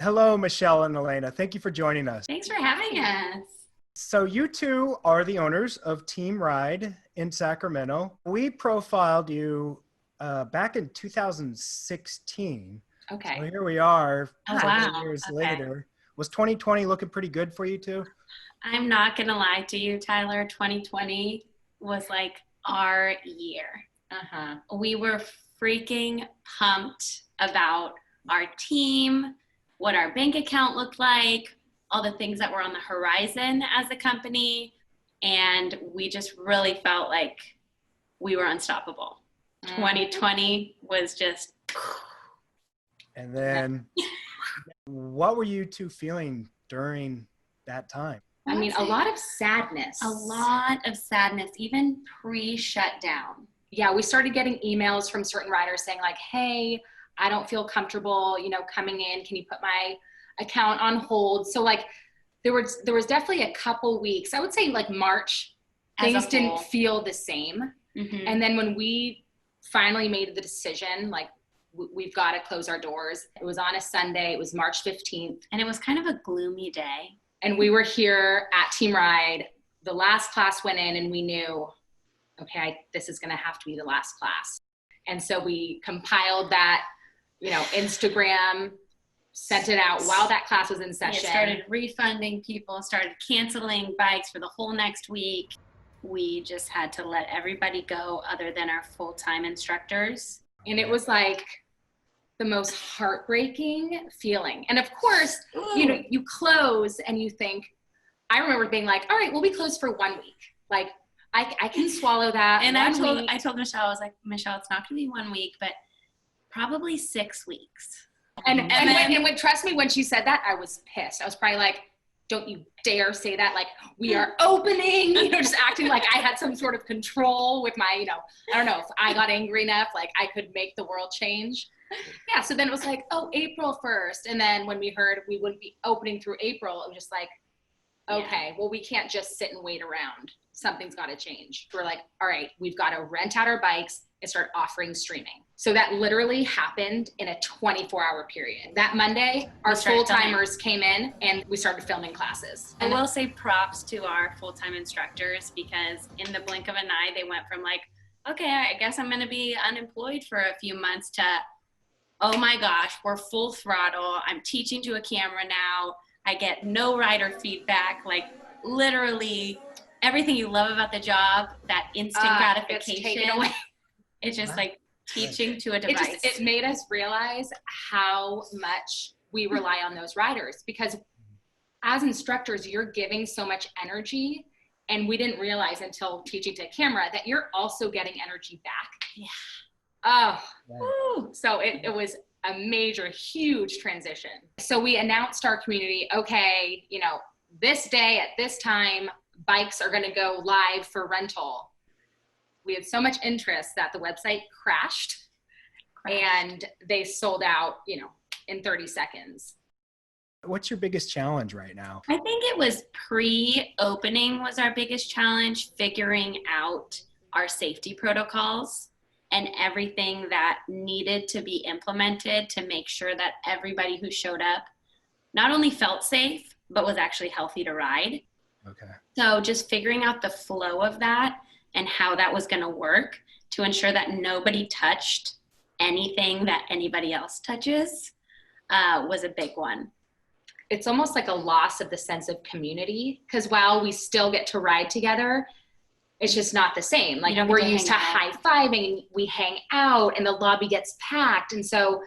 Hello, Michelle and Elena. Thank you for joining us. Thanks for having us. So you two are the owners of TEAMride in Sacramento. We profiled you back in 2016. Okay. So here we are Oh, several wow. years Okay. later. Was 2020 looking pretty good for you two? I'm not going to lie to you, Tyler. 2020 was like our year. We were freaking pumped about our team, what our bank account looked like, all the things that were on the horizon as a company. And we just really felt like we were unstoppable. 2020 was just... And then what were you two feeling during that time? I mean, a lot of sadness. A lot of sadness, even pre-shutdown. Yeah, we started getting emails from certain riders saying like, hey, I don't feel comfortable, coming in. Can you put my account on hold? So like there was definitely a couple weeks, I would say like March, things didn't feel the same. Mm-hmm. And then when we finally made the decision, like we've got to close our doors. It was on a Sunday. It was March 15th. And it was kind of a gloomy day. And we were here at TEAMride. The last class went in and we knew, okay, this is going to have to be the last class. And so we compiled that, Instagram, sent it out while that class was in session. We started refunding people, started canceling bikes for the whole next week. We just had to let everybody go other than our full-time instructors. And it was like the most heartbreaking feeling. And of course, you close and you think, I remember being like, all right, we'll be closed for 1 week. Like I can swallow that. And I told Michelle, I was like, Michelle, it's not gonna be 1 week, but probably 6 weeks. And trust me, when she said that, I was pissed. I was probably like, don't you dare say that. Like, we are opening, just acting like I had some sort of control with my, I don't know if I got angry enough, like I could make the world change. Yeah. So then it was like, oh, April 1st. And then when we heard we wouldn't be opening through April, it was just like, okay, well, we can't just sit and wait around. Something's got to change. We're like, all right, we've got to rent out our bikes and start offering streaming. So that literally happened in a 24-hour period. That Monday, our full-timers came in and we started filming classes. I will say props to our full-time instructors because in the blink of an eye, they went from like, okay, I guess I'm going to be unemployed for a few months to, oh my gosh, we're full throttle. I'm teaching to a camera now. I get no rider feedback, like literally everything you love about the job, that instant gratification. It's just like teaching to a device. It made us realize how much we rely on those riders because as instructors, you're giving so much energy and we didn't realize until teaching to camera that you're also getting energy back. Yeah. Oh, woo. So it was a major, huge transition. So we announced our community, okay, this day at this time, bikes are going to go live for rental. We had so much interest that the website crashed. And they sold out, in 30 seconds. What's your biggest challenge right now? I think it was pre-opening was our biggest challenge, figuring out our safety protocols and everything that needed to be implemented to make sure that everybody who showed up not only felt safe, but was actually healthy to ride. Okay. So just figuring out the flow of that and how that was going to work to ensure that nobody touched anything that anybody else touches was a big one. It's almost like a loss of the sense of community because while we still get to ride together, it's just not the same. Like we're used to high-fiving, we hang out and the lobby gets packed. And so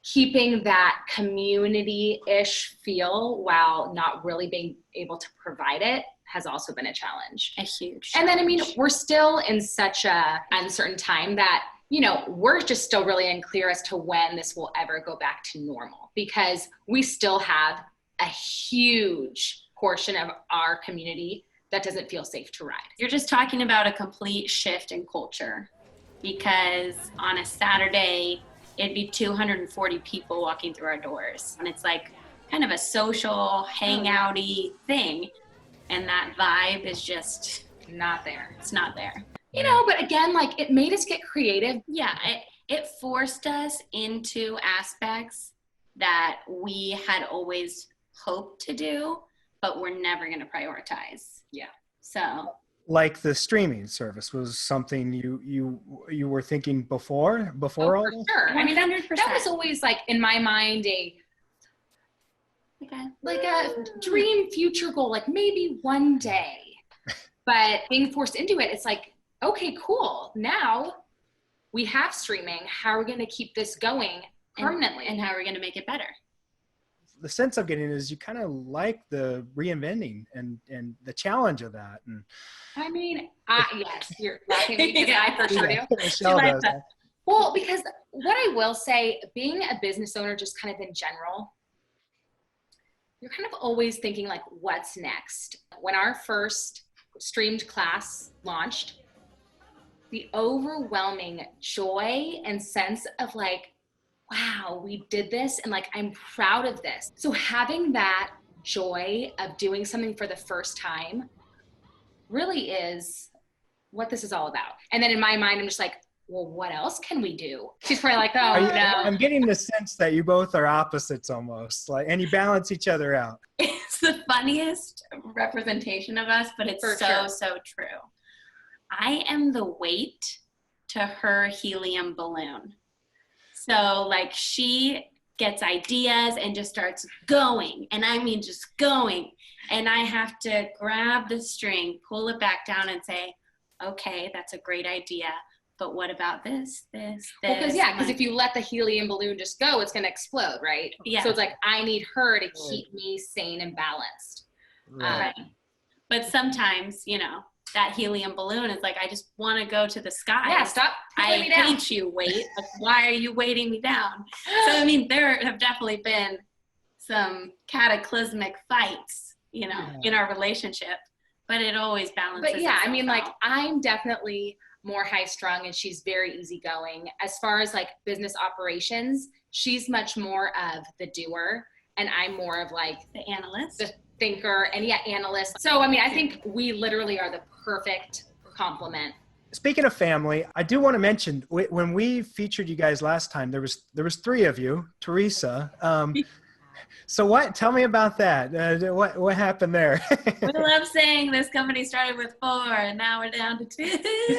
keeping that community-ish feel while not really being able to provide it has also been a challenge. A huge challenge. And then, we're still in such a uncertain time that, we're just still really unclear as to when this will ever go back to normal because we still have a huge portion of our community that doesn't feel safe to ride. You're just talking about a complete shift in culture because on a Saturday, it'd be 240 people walking through our doors. And it's like kind of a social, hangouty thing. And that vibe is just not there. It's not there. But again, like it made us get creative. Yeah, it forced us into aspects that we had always hoped to do, but we're never going to prioritize. Yeah. So Like the streaming service was something you were thinking before all for this? sure. I mean, that 100%. was always like in my mind like a dream future goal, like maybe one day. But being forced into it, it's like, okay, cool. Now we have streaming. How are we going to keep this going permanently? And how are we going to make it better? The sense I'm getting is you kind of like the reinventing and the challenge of that. And I mean, yes, you're laughing at me because I for sure do. Michelle likes does. that. Well, because what I will say, being a business owner, just kind of in general, you're kind of always thinking like, what's next? When our first streamed class launched, the overwhelming joy and sense of like, wow, we did this and like, I'm proud of this. So having that joy of doing something for the first time really is what this is all about. And then in my mind, I'm just like, well, what else can we do? She's probably like, oh, no. I'm getting the sense that you both are opposites almost, like, and you balance each other out. It's the funniest representation of us, but it's so true. I am the weight to her helium balloon. So like she gets ideas and just starts going, and I mean just going, and I have to grab the string, pull it back down and say, okay, that's a great idea, but what about this? Well, because if you let the helium balloon just go, it's going to explode, right? Yeah. So it's like, I need her to keep me sane and balanced. Right. But sometimes, that helium balloon is like, I just want to go to the sky. Yeah, stop pulling me down. I hate you, weight. Like, why are you weighting me down? So, I mean, there have definitely been some cataclysmic fights, in our relationship, but it always balances. But yeah, I mean, like, out. I'm definitely more high strung and she's very easygoing. As far as like business operations, she's much more of the doer and I'm more of like the analyst, the thinker, and analyst. So, I mean, I think we literally are the perfect complement. Speaking of family, I do want to mention when we featured you guys last time, there was three of you, Teresa. So tell me about that. What happened there? We love saying this company started with 4 and now we're down to 2.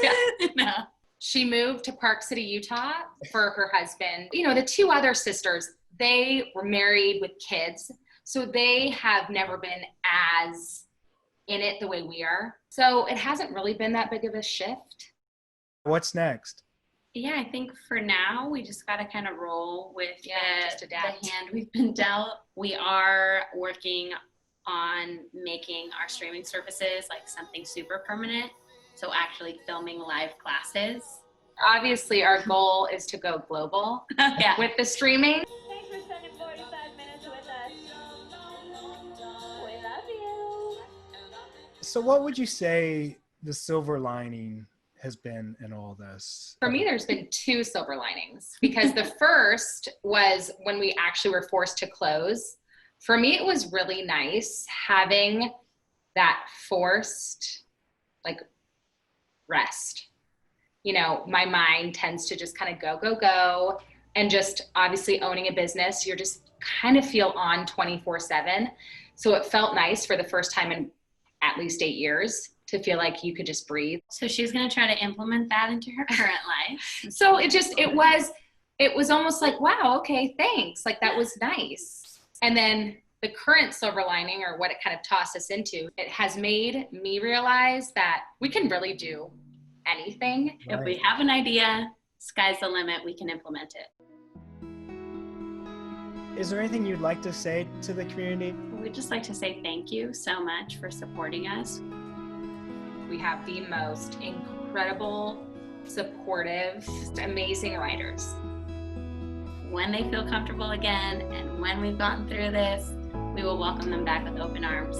Yeah. No. She moved to Park City, Utah for her husband. The two other sisters, they were married with kids. So they have never been as in it the way we are. So it hasn't really been that big of a shift. What's next? Yeah, I think for now, we just got to kind of roll with the hand we've been dealt. We are working on making our streaming services like something super permanent. So actually filming live classes. Obviously, our goal is to go global with the streaming. Thanks for spending 45 minutes with us. We love you. So what would you say the silver lining has been in all this? For me, there's been 2 silver linings because the first was when we actually were forced to close. For me, it was really nice having that forced like rest. My mind tends to just kind of go, and just obviously owning a business, you're just kind of feel on 24/7. So it felt nice for the first time in at least 8 years to feel like you could just breathe. So she's going to try to implement that into her current life. So it was almost like, wow, okay, thanks. Like that was nice. And then the current silver lining, or what it kind of tossed us into, it has made me realize that we can really do anything. Right. If we have an idea, sky's the limit, we can implement it. Is there anything you'd like to say to the community? We'd just like to say thank you so much for supporting us. We have the most incredible, supportive, just amazing writers. When they feel comfortable again and when we've gotten through this, we will welcome them back with open arms.